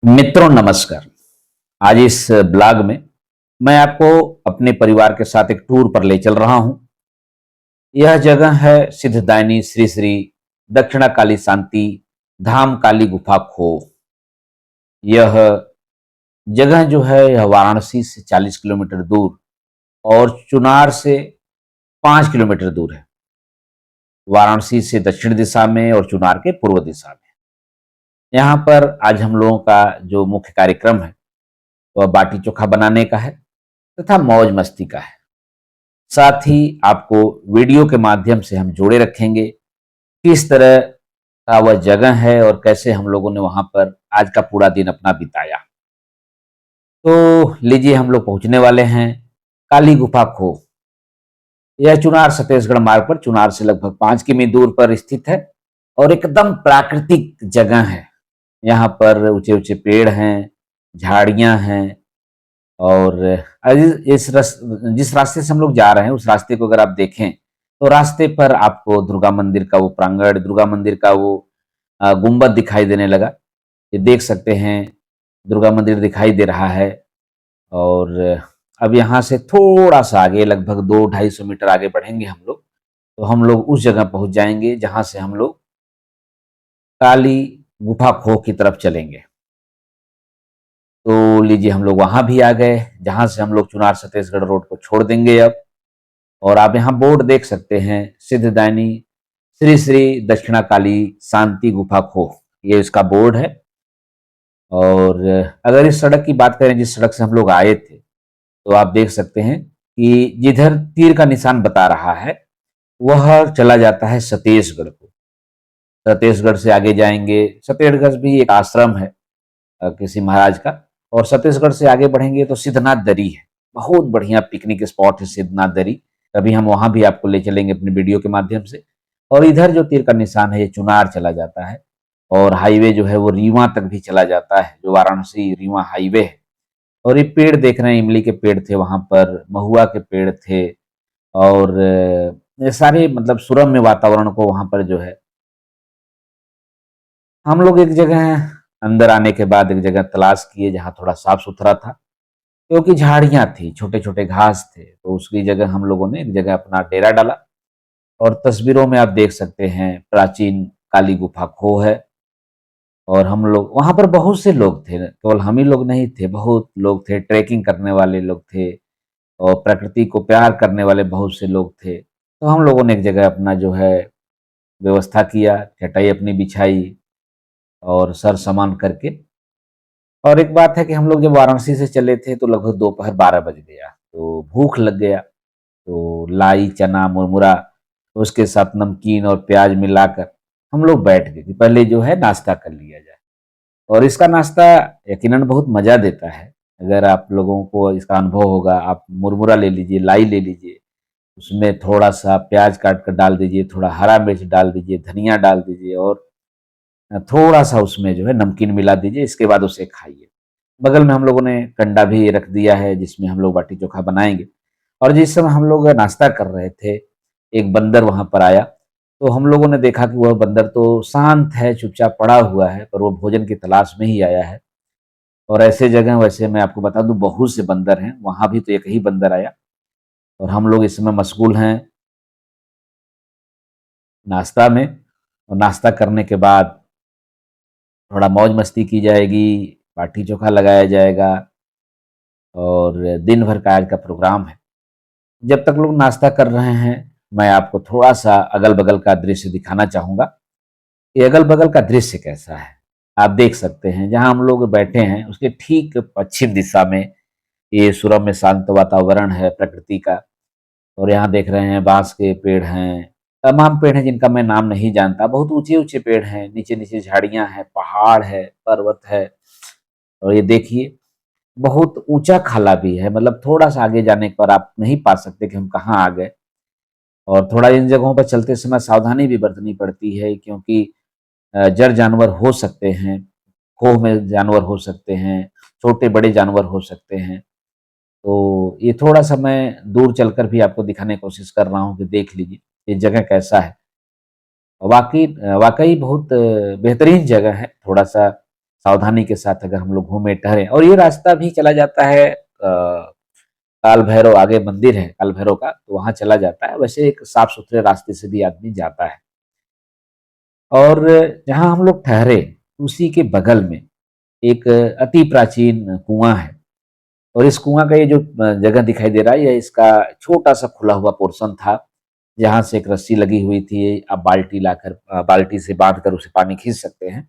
मित्रों नमस्कार। आज इस ब्लॉग में मैं आपको अपने परिवार के साथ एक टूर पर ले चल रहा हूं। यह जगह है सिद्धदायनी श्री श्री दक्षिणा काली शांति धाम काली गुफा खो। यह जगह जो है यह वाराणसी से 40 किलोमीटर दूर और चुनार से 5 किलोमीटर दूर है। वाराणसी से दक्षिण दिशा में और चुनार के पूर्व दिशा में। यहाँ पर आज हम लोगों का जो मुख्य कार्यक्रम है वह बाटी चोखा बनाने का है तथा मौज मस्ती का है। साथ ही आपको वीडियो के माध्यम से हम जोड़े रखेंगे किस तरह का वह जगह है और कैसे हम लोगों ने वहां पर आज का पूरा दिन अपना बिताया। तो लीजिए हम लोग पहुंचने वाले हैं काली गुफा खो। यह चुनार छत्तीसगढ़ मार्ग पर चुनार से लगभग 5 किमी दूर पर स्थित है और एकदम प्राकृतिक जगह है। यहाँ पर ऊंचे ऊंचे पेड़ हैं, झाड़ियां हैं और जिस रास्ते से हम लोग जा रहे हैं उस रास्ते को अगर आप देखें तो रास्ते पर आपको दुर्गा मंदिर का वो प्रांगण, दुर्गा मंदिर का वो गुंबद दिखाई देने लगा। ये देख सकते हैं दुर्गा मंदिर दिखाई दे रहा है। और अब यहाँ से थोड़ा सा आगे लगभग 200-250 मीटर आगे बढ़ेंगे हम लोग तो हम लोग उस जगह पहुंच जाएंगे जहां से हम लोग काली गुफा खो की तरफ चलेंगे। तो लीजिए हम लोग वहां भी आ गए जहां से हम लोग चुनार छत्तीसगढ़ रोड को छोड़ देंगे अब। और आप यहाँ बोर्ड देख सकते हैं सिद्धदायनी श्री श्री दक्षिणा काली शांति गुफा खो, ये इसका बोर्ड है। और अगर इस सड़क की बात करें जिस सड़क से हम लोग आए थे तो आप देख सकते हैं कि जिधर तीर का निशान बता रहा है वह चला जाता है सतेशगढ़ को। सतेशगढ़ से आगे जाएंगे, सतेशगढ़ भी एक आश्रम है किसी महाराज का। और छत्तीसगढ़ से आगे बढ़ेंगे तो सिद्धनाथ दरी है, बहुत बढ़िया पिकनिक स्पॉट है सिद्धनाथ दरी। कभी हम वहां भी आपको ले चलेंगे अपने वीडियो के माध्यम से। और इधर जो तीर का निशान है ये चुनार चला जाता है और हाईवे जो है वो रीवा तक भी चला जाता है, जो वाराणसी रीवा हाईवे है। और ये पेड़ देख रहे हैं, इमली के पेड़ थे वहां पर, महुआ के पेड़ थे और ये सारे मतलब सुरम्य वातावरण को वहां पर जो है हम लोग एक जगह अंदर आने के बाद एक जगह तलाश किए जहाँ थोड़ा साफ सुथरा था, क्योंकि झाड़ियां थी, छोटे छोटे घास थे, तो उसकी जगह हम लोगों ने एक जगह अपना डेरा डाला। और तस्वीरों में आप देख सकते हैं प्राचीन काली गुफा खो है। और हम लोग वहां पर बहुत से लोग थे, केवल हम ही लोग नहीं थे, बहुत लोग थे, ट्रैकिंग करने वाले लोग थे और प्रकृति को प्यार करने वाले बहुत से लोग थे। तो हम लोगों ने एक जगह अपना जो है व्यवस्था किया, चटाई अपनी बिछाई और सर सामान करके। और एक बात है कि हम लोग जब वाराणसी से चले थे तो लगभग दोपहर 12 बज गया, तो भूख लग गया। तो लाई, चना, मुरमुरा, उसके साथ नमकीन और प्याज मिलाकर हम लोग बैठ गए कि पहले जो है नाश्ता कर लिया जाए। और इसका नाश्ता यकीनन बहुत मज़ा देता है। अगर आप लोगों को इसका अनुभव होगा, आप मुरमुरा ले लीजिए, लाई ले लीजिए, उसमें थोड़ा-सा प्याज काट कर डाल दीजिए, थोड़ा हरा मिर्च डाल दीजिए, धनिया डाल दीजिए और थोड़ा-सा उसमें जो है नमकीन मिला दीजिए, इसके बाद उसे खाइए। बगल में हम लोगों ने कंडा भी रख दिया है जिसमें हम लोग बाटी चोखा बनाएँगे। और जिस समय हम लोग नाश्ता कर रहे थे, एक बंदर वहाँ पर आया, तो हम लोगों ने देखा कि वह बंदर तो शांत है, चुपचाप पड़ा हुआ है, पर वो भोजन की तलाश में ही आया है। और ऐसे जगह वैसे मैं आपको बता दूँ बहुत से बंदर हैं, वहाँ भी तो एक ही बंदर आया। और हम लोग इस समय मशगूल हैं नाश्ता में। और नाश्ता करने के बाद थोड़ा मौज मस्ती की जाएगी, बाटी चोखा लगाया जाएगा और दिन भर का आज का प्रोग्राम है। जब तक लोग नाश्ता कर रहे हैं, मैं आपको थोड़ा-सा अगल-बगल का दृश्य दिखाना चाहूँगा कि अगल-बगल का दृश्य कैसा है। आप देख सकते हैं जहाँ हम लोग बैठे हैं उसके ठीक पश्चिम दिशा में ये सुरम्य शांत वातावरण है प्रकृति का। और यहाँ देख रहे हैं बाँस के पेड़ हैं, तमाम पेड़ हैं जिनका मैं नाम नहीं जानता। बहुत ऊँचे-ऊँचे पेड़ हैं, नीचे-नीचे झाड़ियाँ हैं, पहाड़ है, पर्वत है। और ये देखिए बहुत ऊँचा खाला भी है, मतलब थोड़ा-सा आगे जाने पर आप नहीं पा सकते कि हम कहाँ आ गए। और थोड़ा इन जगहों पर चलते समय सावधानी भी बरतनी पड़ती है, क्योंकि जर जानवर हो सकते हैं, खोह में जानवर हो सकते हैं, छोटे-बड़े जानवर हो सकते हैं। तो ये थोड़ा-सा मैं दूर चलकर भी आपको दिखाने की कोशिश कर रहा हूँ कि देख लीजिए, ये जगह कैसा है। वाक़ई वाक़ई बहुत बेहतरीन जगह है, थोड़ा-सा सावधानी के साथ अगर हम लोग घूमे टहरे, और ये रास्ता भी चला जाता है काल भैरव, आगे मंदिर है काल भैरव का, तो वहां चला जाता है। वैसे एक साफ सुथरे रास्ते से भी आदमी जाता है। और जहाँ हम लोग ठहरे उसी के बगल में एक अति प्राचीन कुआं है। और इस कुआं का ये जो जगह दिखाई दे रहा है, ये इसका छोटा सा खुला हुआ पोर्शन था, जहाँ से एक रस्सी लगी हुई थी। आप बाल्टी लाकर बाल्टी से बांध कर उसे पानी खींच सकते हैं।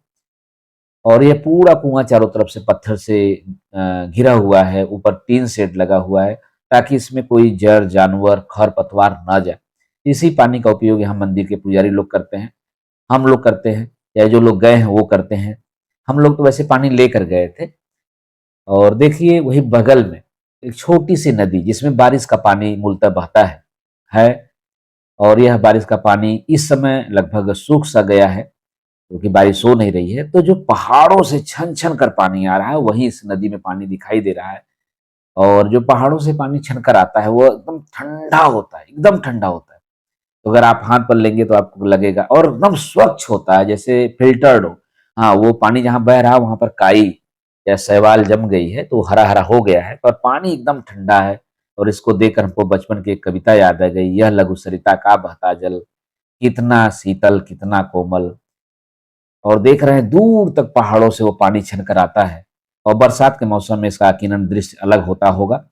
और ये पूरा कुआं चारों तरफ से पत्थर से घिरा हुआ है, ऊपर टीन शेड लगा हुआ है, ताकि इसमें कोई जड़ जानवर खरपतवार ना जाए। इसी पानी का उपयोग यहाँ मंदिर के पुजारी लोग करते हैं, हम लोग करते हैं, या जो लोग गए हैं वो करते हैं। हम लोग तो वैसे पानी लेकर गए थे। और देखिए वही बगल में एक छोटी सी नदी, जिसमें बारिश का पानी मूलतः बहता है। और यह बारिश का पानी इस समय लगभग सूख सा गया है, क्योंकि बारिश हो नहीं रही है। तो जो पहाड़ों से छन छन कर पानी आ रहा है, वही इस नदी में पानी दिखाई दे रहा है। और जो पहाड़ों से पानी छन कर आता है, वो एकदम ठंडा होता है, एकदम ठंडा होता है। तो अगर आप हाथ पर लेंगे तो आपको लगेगा, और एकदम स्वच्छ होता है, जैसे फिल्टर्ड हो। हाँ, वो पानी जहाँ बह रहा है वहां पर काई या शैवाल जम गई है, तो हरा हरा हो गया है, पर पानी एकदम ठंडा है। और इसको देखकर हमको बचपन की एक कविता याद आ गई, यह लघु सरिता का बहता जल, कितना शीतल कितना कोमल। और देख रहे हैं दूर तक पहाड़ों से वो पानी छनकर आता है। और बरसात के मौसम में इसका यकीनन दृश्य अलग होता होगा।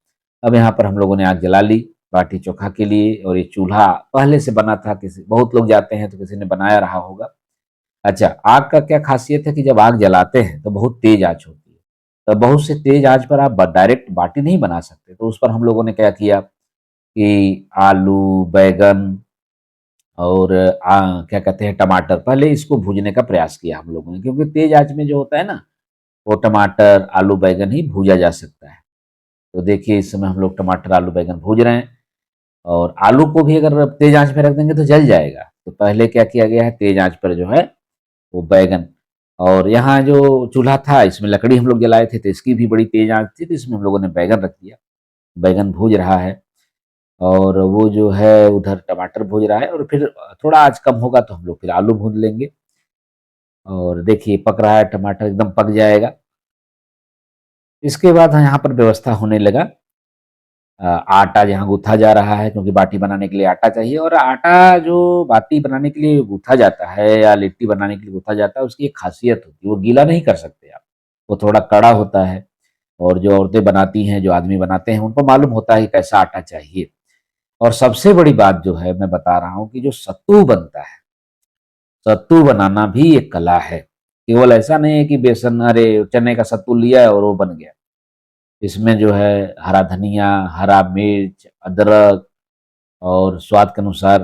अब यहाँ पर हम लोगों ने आग जला ली बाटी चोखा के लिए। और ये चूल्हा पहले से बना था, किसी बहुत लोग जाते हैं तो किसी ने बनाया रहा होगा। अच्छा, आग का क्या खासियत है कि जब आग जलाते हैं तो बहुत तेज आंच होती है। तो बहुत से तेज आंच पर आप डायरेक्ट बाटी नहीं बना सकते, तो उस पर हम लोगों ने क्या किया कि आलू, बैगन और क्या कहते हैं, टमाटर, पहले इसको भूनने का प्रयास किया हम लोगों ने, क्योंकि तेज आंच में जो होता है ना, वो टमाटर आलू बैगन ही भूजा जा सकता है। तो देखिए इस समय हम लोग टमाटर आलू बैगन भूज रहे हैं। और आलू को भी अगर तेज आंच पे रख देंगे तो जल जाएगा। तो पहले क्या किया गया है, तेज आंच पर जो है वो बैगन। और यहाँ जो चूल्हा था, इसमें लकड़ी हम लोग जलाए थे, तो इसकी भी बड़ी तेज आंच थी, तो इसमें हम लोगों ने बैगन रख दिया। बैगन भूज रहा है। और वो जो है उधर टमाटर भूज रहा है। और फिर थोड़ा आँच कम होगा तो हम लोग फिर आलू भून लेंगे। और देखिए पक रहा है, टमाटर एकदम पक जाएगा। इसके बाद यहाँ पर व्यवस्था होने लगा, आटा यहाँ गूँथा जा रहा है, क्योंकि बाटी बनाने के लिए आटा चाहिए। और आटा जो बाटी बनाने के लिए गूँथा जाता है या लिट्टी बनाने के लिए गूँथा जाता है, उसकी एक खासियत होती है, वो गीला नहीं कर सकते आप। वो थोड़ा कड़ा होता है। और जो औरतें बनाती हैं, जो आदमी बनाते हैं, उनको मालूम होता है कि कैसा आटा चाहिए। और सबसे बड़ी बात जो है मैं बता रहा हूँ, कि जो सत्तू बनता है, सत्तू बनाना भी एक कला है। केवल ऐसा नहीं है कि बेसन, अरे चने का सत्तू लिया और वो बन गया। इसमें जो है हरा धनिया, हरा मिर्च, अदरक और स्वाद के अनुसार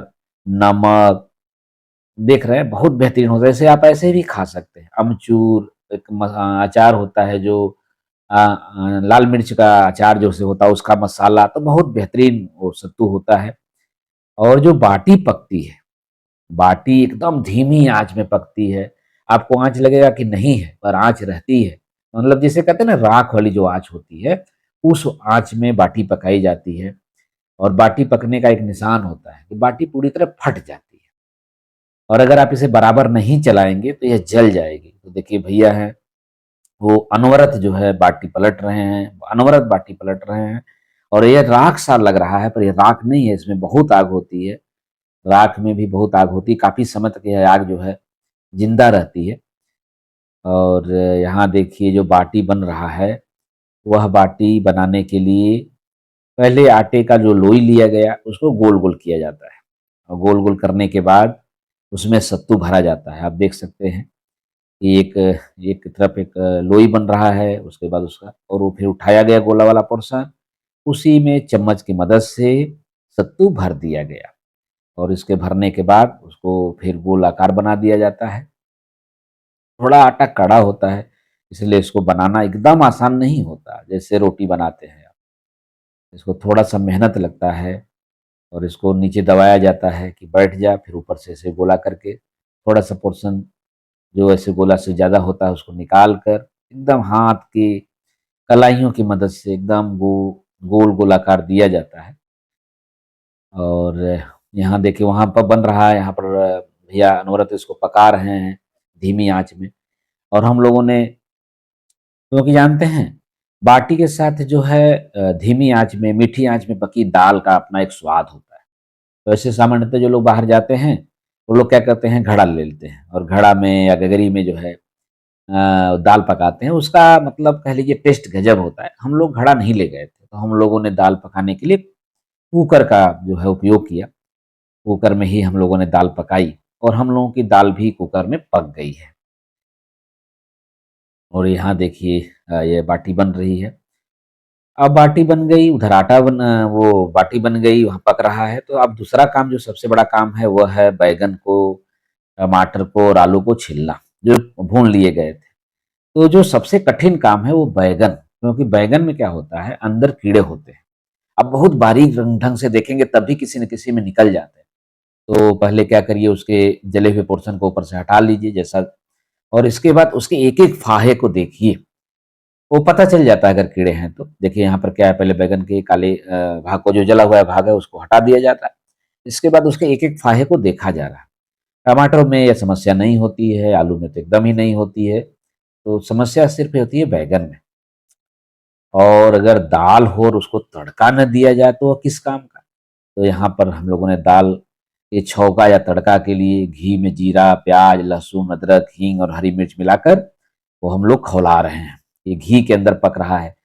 नमक, देख रहे हैं बहुत बेहतरीन होता है। जैसे आप ऐसे भी खा सकते हैं। अमचूर एक अचार होता है, जो लाल मिर्च का अचार जो से होता है, उसका मसाला तो बहुत बेहतरीन वो सत्तू होता है। और जो बाटी पकती है, बाटी एकदम धीमी आंच में पकती है। आपको आंच लगेगा कि नहीं है, पर आंच रहती है। मतलब जिसे कहते हैं ना, राख वाली जो आंच होती है, उस आंच में बाटी पकाई जाती है। और बाटी पकने का एक निशान होता है कि बाटी पूरी तरह फट जाती है। और अगर आप इसे बराबर नहीं चलाएंगे तो यह जल जाएगी। तो देखिए भैया हैं, वो अनवरत जो है बाटी पलट रहे हैं, अनवरत बाटी पलट रहे हैं। और ये राख सा लग रहा है, पर ये राख नहीं है, इसमें बहुत आग होती है। राख में भी बहुत आग होती है, काफी समय तक यह आग जो है जिंदा रहती है। और यहाँ देखिए जो बाटी बन रहा है, वह बाटी बनाने के लिए पहले आटे का जो लोई लिया गया, उसको गोल गोल किया जाता है। और गोल गोल करने के बाद उसमें सत्तू भरा जाता है। आप देख सकते हैं कि एक एक तरफ एक लोई बन रहा है, उसके बाद उसका, और वो फिर उठाया गया गोला वाला पोर्शन, उसी में चम्मच की मदद से सत्तू भर दिया गया। और इसके भरने के बाद उसको फिर गोल आकार बना दिया जाता है। थोड़ा आटा कड़ा होता है, इसलिए इसको बनाना एकदम आसान नहीं होता, जैसे रोटी बनाते हैं आप। इसको थोड़ा सा मेहनत लगता है। और इसको नीचे दबाया जाता है कि बैठ जाए, फिर ऊपर से ऐसे गोला करके थोड़ा सा पोर्शन जो ऐसे गोला से ज़्यादा होता है, उसको निकाल कर एकदम हाथ की कलाइयों की मदद से एकदम गोल गोलाकार दिया जाता है। और यहाँ देखिए वहाँ पर बन रहा है, यहाँ पर भैया अनवरत इसको पका रहे हैं धीमी आंच में। और हम लोगों ने क्योंकि जानते हैं बाटी के साथ जो है धीमी आंच में, मीठी आंच में पकी दाल का अपना एक स्वाद होता है। तो ऐसे सामान्यतः जो लोग बाहर जाते हैं, वो लोग क्या करते हैं, घड़ा ले लेते हैं और घड़ा में या गगरी में जो है दाल पकाते हैं। उसका मतलब कह लीजिए टेस्ट गजब होता है। हम लोग घड़ा नहीं ले गए थे, तो हम लोगों ने दाल पकाने के लिए कुकर का जो है उपयोग किया। कुकर में ही हम लोगों ने दाल पकाई और हम लोगों की दाल भी कुकर में पक गई है। और यहाँ देखिए ये बाटी बन रही है। अब बाटी बन गई, उधर वो बाटी बन गई, वहाँ पक रहा है। तो अब दूसरा काम, जो सबसे बड़ा काम है, वो है बैंगन को, टमाटर को और आलू को छीलना, जो भून लिए गए थे। तो जो सबसे कठिन काम है वो बैगन, क्योंकि बैगन में क्या होता है, अंदर कीड़े होते हैं। अब बहुत बारीक रंग ढंग से देखेंगे तब भी किसी न किसी में निकल जाते हैं। तो पहले क्या करिए, उसके जले हुए पोर्शन को ऊपर से हटा लीजिए जैसा, और इसके बाद उसके एक-एक फाहे को देखिए, वो पता चल जाता है अगर कीड़े हैं तो। देखिए यहाँ पर क्या है, पहले बैगन के काले भाग को, जो जला हुआ है भाग है, उसको हटा दिया जाता है। इसके बाद उसके एक-एक फाहे को देखा जा रहा है। टमाटर में यह समस्या नहीं होती है, आलू में तो एकदम ही नहीं होती है। तो समस्या सिर्फ़ होती है बैंगन में। और अगर दाल हो और उसको तड़का न दिया जाए तो वो किस काम का? तो यहाँ पर हम लोगों ने दाल के छौंका या तड़का के लिए घी में जीरा, प्याज, लहसुन, अदरक, हींग और हरी मिर्च मिलाकर वो हम लोग खौला रहे हैं। ये घी के अंदर पक रहा है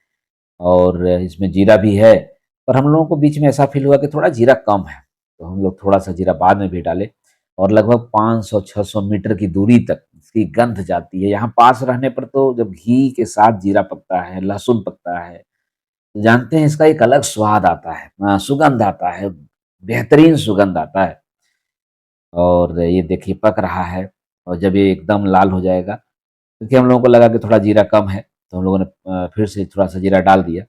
और इसमें जीरा भी है, पर हम लोगों को बीच में ऐसा फ़ील हुआ कि थोड़ा जीरा कम है, तो हम लोग थोड़ा-सा जीरा बाद में भी डाले और लगभग 500-600 मीटर की दूरी तक इसकी गंध जाती है। यहाँ पास रहने पर तो जब घी के साथ जीरा पकता है, लहसुन पकता है, तो जानते हैं इसका एक अलग स्वाद आता है, सुगंध आता है, बेहतरीन सुगंध आता है। और ये देखिए पक रहा है और जब ये एकदम लाल हो जाएगा, क्योंकि हम लोगों को लगा कि थोड़ा जीरा कम है, तो हम लोगों ने फिर से थोड़ा-सा जीरा डाल दिया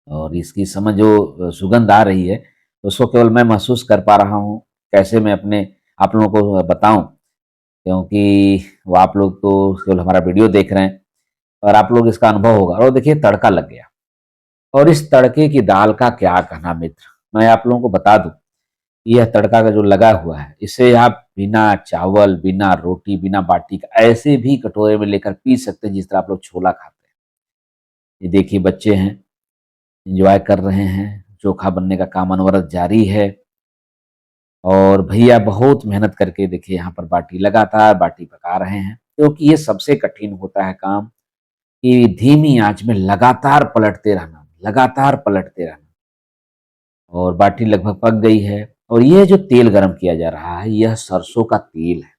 और इसकी समझ जो सुगंध आ रही है, उसको केवल मैं महसूस कर पा रहा हूँ। कैसे मैं अपने आप लोगों को बताऊँ, क्योंकि वो आप लोग तो केवल हमारा वीडियो देख रहे हैं और आप लोग इसका अनुभव होगा। और देखिए तड़का लग गया और इस तड़के की दाल का क्या कहना मित्र। मैं आप लोगों को बता दूँ, यह तड़का का जो लगा हुआ है, इसे आप बिना चावल, बिना रोटी, बिना बाटी का ऐसे भी कटोरे में लेकर पी सकते हैं जिस तरह आप लोग छोला खाते हैं। ये देखिए बच्चे हैं, एन्जॉय कर रहे हैं, चोखा बनने का काम अनवरत जारी है और भैया बहुत मेहनत करके देखिए यहाँ पर बाटी, लगातार बाटी पका रहे हैं, क्योंकि ये सबसे कठिन होता है काम, कि धीमी आँच में लगातार पलटते रहना। और बाटी लगभग पक गई है और ये जो तेल गरम किया जा रहा है, यह सरसों का तेल है।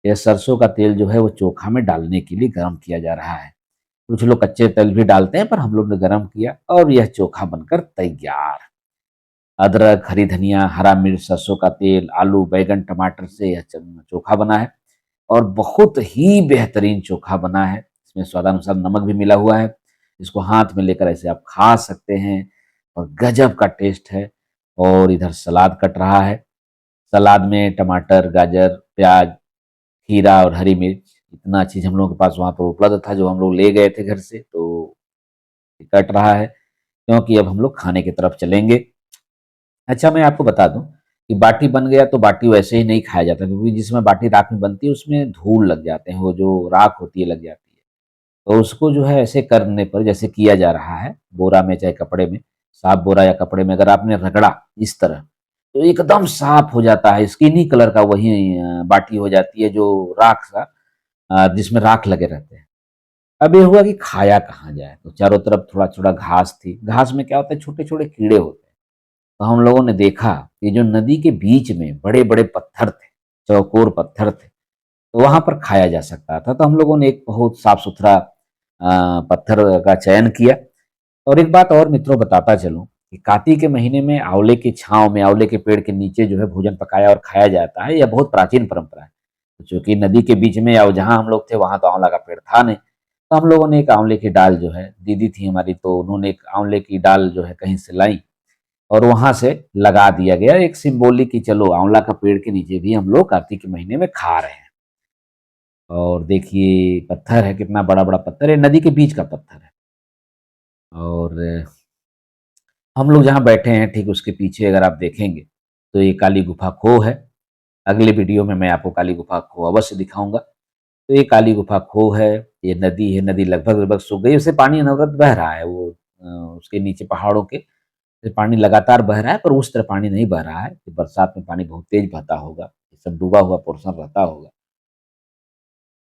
यह सरसों का तेल जो है वो चोखा में डालने के लिए गरम किया जा रहा है। कुछ लोग कच्चे तेल भी डालते हैं, पर हम लोग ने गरम किया और यह चोखा बनकर तैयार। अदरक, हरी धनिया, हरा मिर्च, सरसों का तेल, आलू, बैंगन, टमाटर से यह चोखा बना है और बहुत ही बेहतरीन चोखा बना है। इसमें स्वादानुसार नमक भी मिला हुआ है। इसको हाथ में लेकर ऐसे आप खा सकते हैं और गजब का टेस्ट है। और इधर सलाद कट रहा है। सलाद में टमाटर, गाजर, प्याज, खीरा और हरी मिर्च, इतना चीज़ हम लोगों के पास वहाँ पर उपलब्ध था, जो हम लोग ले गए थे घर से, तो ये कट रहा है क्योंकि अब हम लोग खाने की तरफ चलेंगे। अच्छा, मैं आपको बता दूँ कि बाटी बन गया तो बाटी वैसे ही नहीं खाया जाता, क्योंकि जिसमें बाटी राख में बनती है उसमें धूल लग जाते हैं, वो जो राख होती है लग जाती है। तो उसको जो है ऐसे करने पर, जैसे किया जा रहा है, बोरा में चाहे कपड़े में, साफ बोरा या कपड़े में अगर आपने रगड़ा इस तरह, तो एकदम साफ हो जाता है, स्किनी कलर का वही बाटी हो जाती है, जो राख सा, जिसमें राख लगे रहते हैं। अब ये हुआ कि खाया कहाँ जाए, तो चारों तरफ थोड़ा-थोड़ा घास थी। घास में क्या होता है, छोटे-छोटे कीड़े होते हैं। तो हम लोगों ने देखा कि जो नदी के बीच में बड़े-बड़े पत्थर थे, चौकोर पत्थर थे, तो वहाँ पर खाया जा सकता था। तो हम लोगों ने एक बहुत साफ-सुथरा पत्थर का चयन किया। और एक बात और मित्रों बताता चलूँ कि कार्तिक के महीने में आंवले की छाँव में, आंवले के पेड़ के नीचे जो है भोजन पकाया और खाया जाता है। यह बहुत प्राचीन परंपरा है। तो चूँकि नदी के बीच में या जहाँ हम लोग थे वहाँ तो आंवला का पेड़ था नहीं, तो हम लोगों ने एक आंवले की डाल जो है, दीदी थी हमारी, तो उन्होंने एक आंवले की डाल जो है कहीं से लाई और वहाँ से लगा दिया गया। एक सिम्बॉलिक कि चलो आंवला का पेड़ के नीचे भी हम लोग कार्तिक के महीने में खा रहे हैं। और देखिए पत्थर है, कितना बड़ा-बड़ा पत्थर है, नदी के बीच का पत्थर है। और हम लोग जहाँ बैठे हैं ठीक उसके पीछे अगर आप देखेंगे तो ये काली गुफा खो है। अगले वीडियो में मैं आपको काली गुफा खो अवश्य दिखाऊँगा। तो ये काली गुफा खो है, ये नदी है, नदी लगभग लगभग सूख गई, उससे पानी अनवरत बह रहा है। वो उसके नीचे पहाड़ों के से पानी लगातार बह रहा है, पर उस तरह पानी नहीं बह रहा है कि बरसात में पानी बहुत तेज बहता होगा, ये सब डूबा हुआ पोर्शन रहता होगा।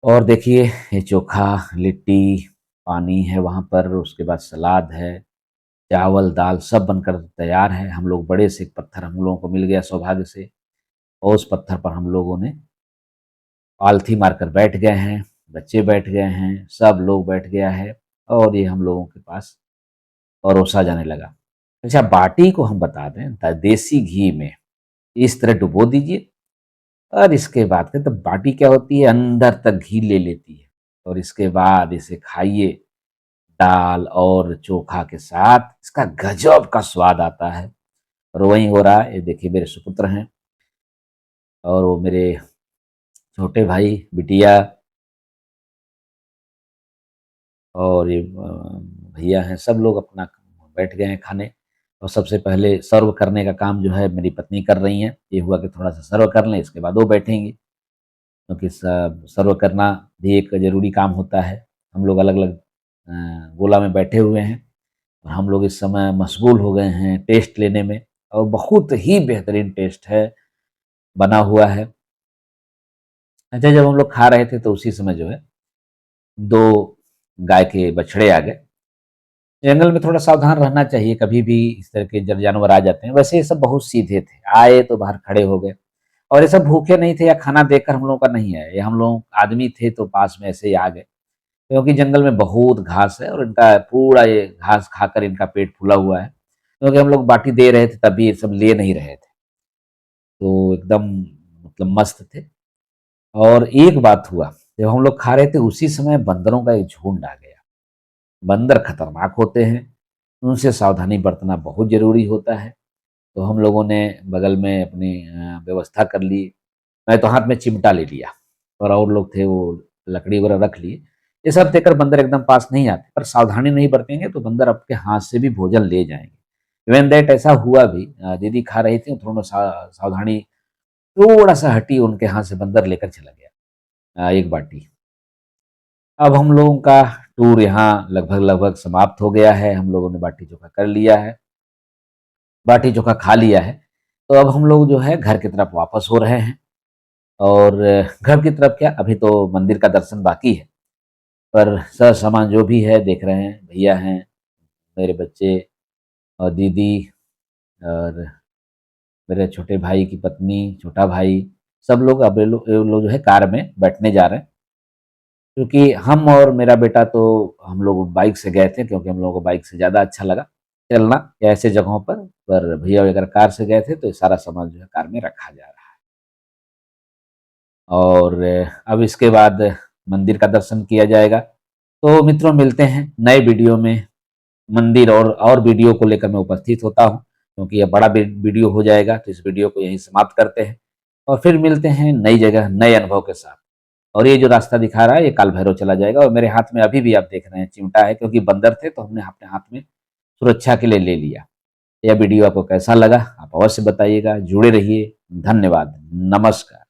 और देखिए ये चोखा, लिट्टी, पानी है वहाँ पर, उसके बाद सलाद है, चावल, दाल सब बनकर तैयार है। हम लोग बड़े से एक पत्थर हम लोगों को मिल गया सौभाग्य से, और उस पत्थर पर हम लोगों ने पालथी मारकर बैठ गए हैं, बच्चे बैठ गए हैं, सब लोग बैठ गया है, और ये हम लोगों के पास परोसा जाने लगा। अच्छा, बाटी को हम बता दें देसी घी में इस तरह डुबो दीजिए, और इसके बाद फिर तो बाटी क्या होती है, अंदर तक घी ले लेती है, और इसके बाद इसे खाइए दाल और चोखा के साथ, इसका गजब का स्वाद आता है। और वही हो रहा है, ये देखिए मेरे सुपुत्र हैं, और वो मेरे छोटे भाई, बिटिया, और ये भैया हैं, सब लोग अपना बैठ गए हैं खाने। और सबसे पहले सर्व करने का काम जो है मेरी पत्नी कर रही हैं। ये हुआ कि थोड़ा-सा सर्व कर लें, इसके बाद वो बैठेंगी, क्योंकि सर्व करना भी एक ज़रूरी काम होता है। हम लोग अलग-अलग गोला में बैठे हुए हैं, और हम लोग इस समय मशगूल हो गए हैं टेस्ट लेने में, और बहुत ही बेहतरीन टेस्ट है, बना हुआ है। अच्छा, जब हम लोग खा रहे थे तो उसी समय जो है 2 गाय के बछड़े आ गए। जंगल में थोड़ा सावधान रहना चाहिए, कभी भी इस तरह के जब जानवर आ जाते हैं। वैसे ये सब बहुत सीधे थे, आए तो बाहर खड़े हो गए, और ये सब भूखे नहीं थे या खाना देखकर हम लोगों का नहीं आए, ये हम लोग आदमी थे तो पास में ऐसे ही आ गए, क्योंकि जंगल में बहुत घास है, और इनका पूरा ये घास खाकर इनका पेट फूला हुआ है, क्योंकि हम लोग बाटी दे रहे थे तब भी ये सब ले नहीं रहे थे, तो एकदम मतलब मस्त थे। और एक बात हुआ, जब हम लोग खा रहे थे उसी समय बंदरों का एक झुंड आ गया। बंदर खतरनाक होते हैं, उनसे सावधानी बरतना बहुत ज़रूरी होता है। तो हम लोगों ने बगल में अपनी व्यवस्था कर ली। मैं तो हाथ में चिमटा ले लिया, और लोग थे वो लकड़ी वगैरह रख लिए। ये सब देखकर बंदर एकदम पास नहीं आते, पर सावधानी नहीं बरतेंगे तो बंदर आपके हाथ से भी भोजन ले जाएँगे। इवन दैट ऐसा हुआ भी, दीदी खा रही थी, थोड़ा सावधानी थोड़ा-सा हटी, उनके हाथ से बंदर लेकर चला गया एक बाटी। अब हम लोगों का टूर यहाँ लगभग-लगभग समाप्त हो गया है, हम लोगों ने बाटी-चोखा कर लिया है, बाटी-चोखा खा लिया है, तो अब हम लोग जो है घर की तरफ वापस हो रहे हैं। और घर की तरफ क्या, अभी तो मंदिर का दर्शन बाकी है, पर सामान जो भी है देख रहे हैं, भैया हैं, मेरे बच्चे और दीदी, और मेरे छोटे भाई की पत्नी, छोटा भाई, सब लोग अब ये लोग जो है कार में बैठने जा रहे हैं। क्योंकि हम और मेरा बेटा तो हम लोग बाइक से गए थे, क्योंकि हम लोगों को बाइक से ज़्यादा अच्छा लगा चलना या ऐसे जगहों पर भैया वगैरह कार से गए थे, तो ये सारा सामान जो है कार में रखा जा रहा है। और अब इसके बाद मंदिर का दर्शन किया जाएगा। तो मित्रों, मिलते हैं नए वीडियो में। मंदिर और वीडियो को लेकर मैं उपस्थित होता हूँ, क्योंकि यह बड़ा वीडियो हो जाएगा, तो इस वीडियो को यहीं समाप्त करते हैं, और फिर मिलते हैं नई जगह, नए अनुभव के साथ। और ये जो रास्ता दिखा रहा है, ये काल भैरव चला जाएगा, और मेरे हाथ में अभी भी आप देख रहे हैं चिमटा है, क्योंकि बंदर थे तो हमने अपने हाथ में सुरक्षा के लिए ले लिया। यह वीडियो आपको कैसा लगा, आप अवश्य बताइएगा। जुड़े रहिए। धन्यवाद। नमस्कार।